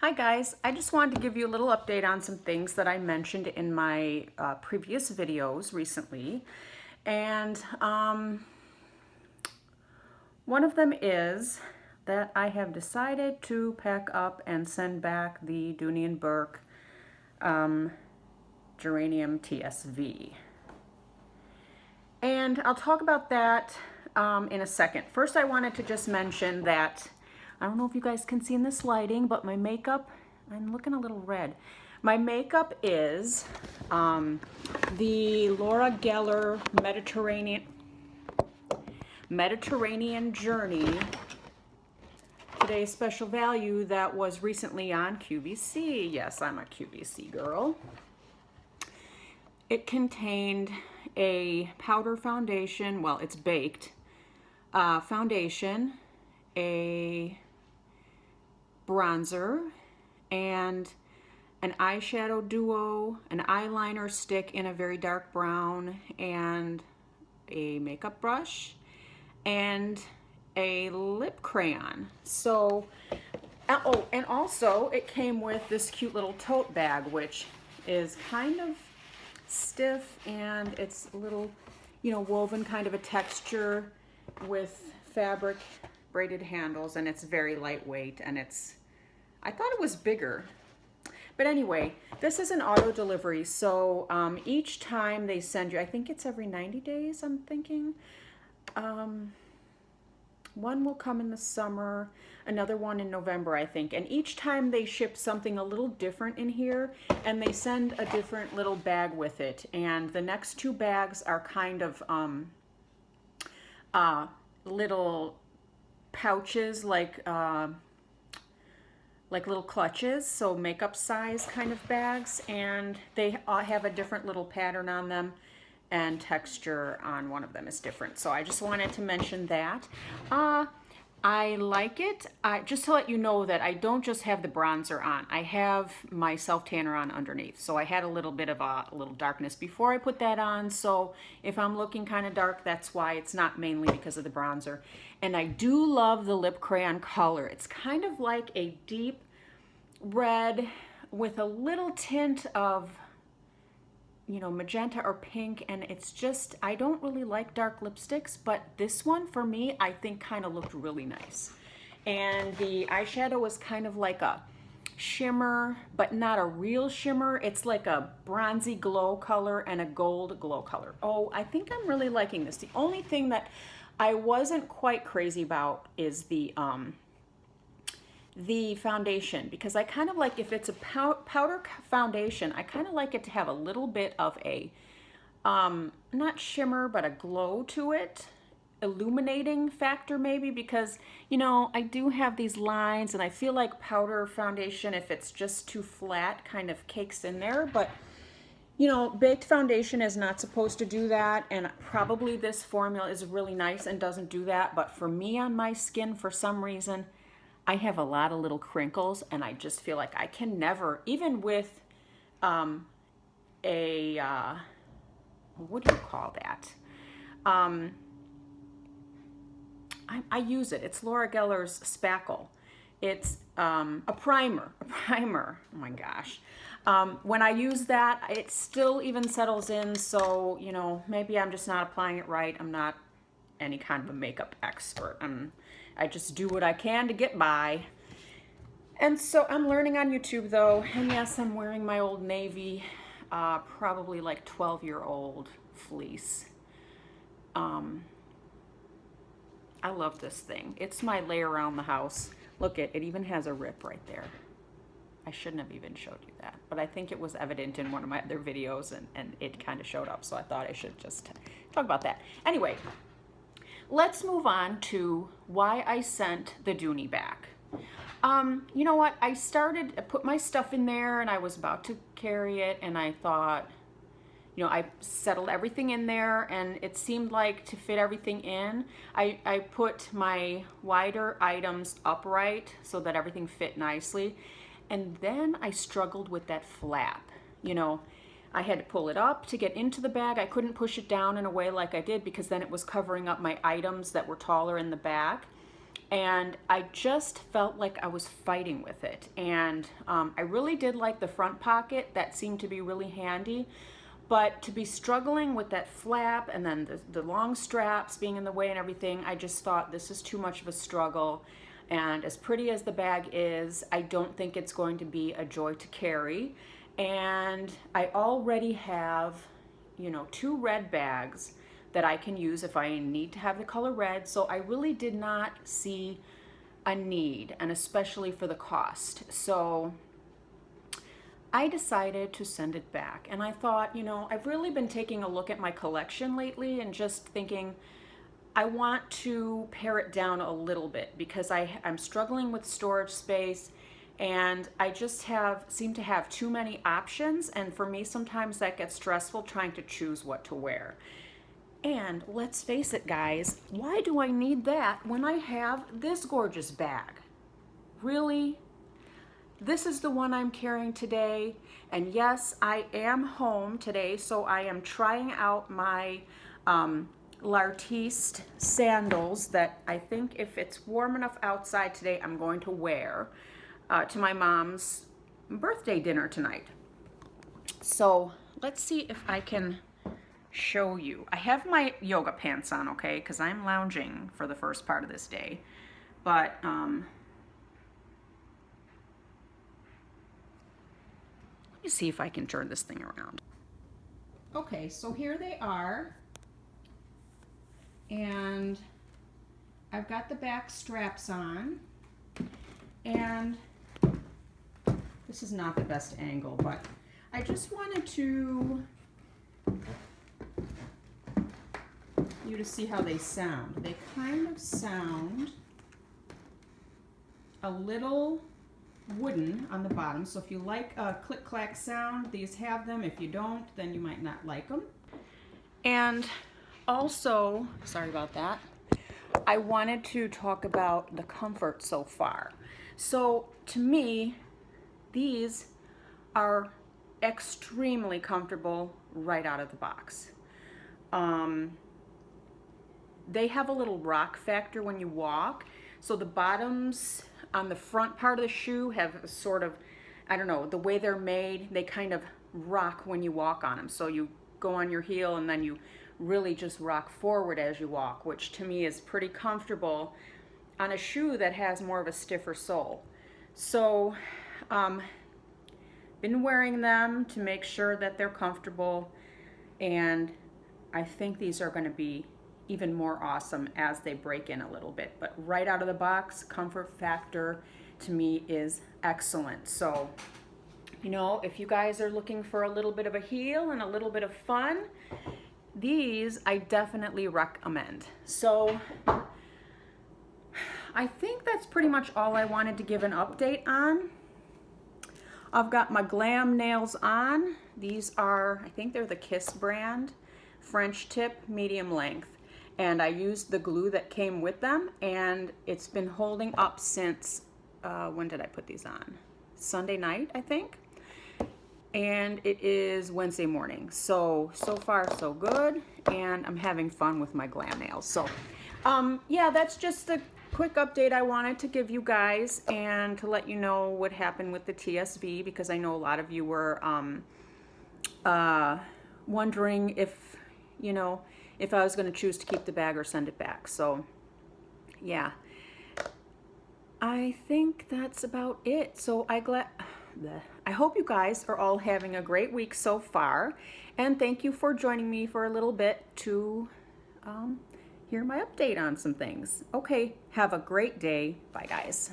Hi guys, I just wanted to give you a little update on some things that I mentioned in my previous videos recently. And one of them is that I have decided to pack up and send back the Dooney and Bourke Geranium TSV. And I'll talk about that in a second. First, I wanted to just mention that, I don't know if you guys can see in this lighting, but my makeup, I'm looking a little red. My makeup is the Laura Geller Mediterranean Journey Today's Special Value that was recently on QVC. Yes, I'm a QVC girl. It contained a powder foundation, well, it's baked, foundation, a bronzer, and an eyeshadow duo, an eyeliner stick in a very dark brown, and a makeup brush, and a lip crayon. So, oh, and also it came with this cute little tote bag, which is kind of stiff, and it's a little, woven kind of a texture with fabric braided handles, and it's very lightweight, and I thought it was bigger. But anyway, this is an auto delivery, so each time they send you, I think it's every 90 days, I'm thinking. One will come in the summer, another one in November, I think. And each time they ship something a little different in here, and they send a different little bag with it. And the next two bags are kind of little pouches, like little clutches, so makeup size kind of bags. And they have a different little pattern on them, and texture on one of them is different. So I just wanted to mention that. I like it. Just to let you know that I don't just have the bronzer on. I have my self-tanner on underneath. So I had a little bit of a little darkness before I put that on. So if I'm looking kind of dark, that's why. It's not mainly because of the bronzer. And I do love the lip crayon color. It's kind of like a deep red with a little tint of magenta or pink, and it's just, I don't really like dark lipsticks, but this one for me, I think kind of looked really nice. And the eyeshadow is kind of like a shimmer, but not a real shimmer. It's like a bronzy glow color and a gold glow color. Oh, I think I'm really liking this. The only thing that I wasn't quite crazy about is the foundation, because I kind of like, if it's a powder foundation, I kind of like it to have a little bit of a not shimmer, but a glow to it, illuminating factor maybe, because I do have these lines, and I feel like powder foundation, if it's just too flat, kind of cakes in there. But baked foundation is not supposed to do that, and probably this formula is really nice and doesn't do that. But for me, on my skin, for some reason, I have a lot of little crinkles, and I just feel like I can never, even with what do you call that? I use it. It's Laura Geller's Spackle. It's a primer. Oh my gosh. When I use that, it still even settles in, so, maybe I'm just not applying it right. I'm not any kind of a makeup expert. I just do what I can to get by. And so I'm learning on YouTube though, and yes, I'm wearing my old navy, probably like 12-year-old fleece. I love this thing. It's my lay around the house. Look, it even has a rip right there. I shouldn't have even showed you that, but I think it was evident in one of my other videos, and it kind of showed up, so I thought I should just talk about that. Anyway, let's move on to why I sent the Dooney back. You know what? I put my stuff in there, and I was about to carry it, and I thought, I settled everything in there, and it seemed like to fit everything in, I put my wider items upright so that everything fit nicely. And then I struggled with that flap. I had to pull it up to get into the bag. I couldn't push it down in a way like I did, because then it was covering up my items that were taller in the back. and I just felt like I was fighting with it. And I really did like the front pocket. That seemed to be really handy. But to be struggling with that flap and then the long straps being in the way and everything, I just thought this is too much of a struggle. And as pretty as the bag is, I don't think it's going to be a joy to carry. And I already have, you know, 2 red bags that I can use if I need to have the color red. So I really did not see a need, and especially for the cost. So I decided to send it back. And I thought, you know, I've really been taking a look at my collection lately and just thinking I want to pare it down a little bit because I'm struggling with storage space, and I just seem to have too many options, and for me sometimes that gets stressful trying to choose what to wear. And let's face it, guys, why do I need that when I have this gorgeous bag? Really? This is the one I'm carrying today, and yes, I am home today, so I am trying out my L'artiste sandals that I think if it's warm enough outside today, I'm going to wear to my mom's birthday dinner tonight. So let's see if I can show you. I have my yoga pants on, okay, because I'm lounging for the first part of this day, but let me see if I can turn this thing around. Okay, so here they are. And I've got the back straps on. And this is not the best angle, but I just wanted you to see how they sound. They kind of sound a little wooden on the bottom, so if you like a click-clack sound, these have them. If you don't, then you might not like them. And also, sorry about that, I wanted to talk about the comfort so far. So to me, these are extremely comfortable right out of the box. They have a little rock factor when you walk, so the bottoms on the front part of the shoe have a sort of, I don't know, the way they're made, they kind of rock when you walk on them. So you go on your heel and then you really just rock forward as you walk, which to me is pretty comfortable on a shoe that has more of a stiffer sole. So been wearing them to make sure that they're comfortable, and I think these are going to be even more awesome as they break in a little bit. But right out of the box, comfort factor to me is excellent. So, you know, if you guys are looking for a little bit of a heel and a little bit of fun, these I definitely recommend. So I think that's pretty much all I wanted to give an update on. I've got my glam nails on. These are, I think they're the Kiss brand, French tip, medium length. And I used the glue that came with them, and it's been holding up since, when did I put these on? Sunday night, I think. And it is Wednesday morning. So far so good, and I'm having fun with my glam nails. So yeah, that's just the quick update I wanted to give you guys, and to let you know what happened with the TSV, because I know a lot of you were wondering if, you know, if I was going to choose to keep the bag or send it back. So yeah, I think that's about it. So I hope you guys are all having a great week so far, and thank you for joining me for a little bit to hear my update on some things. Okay, have a great day. Bye, guys.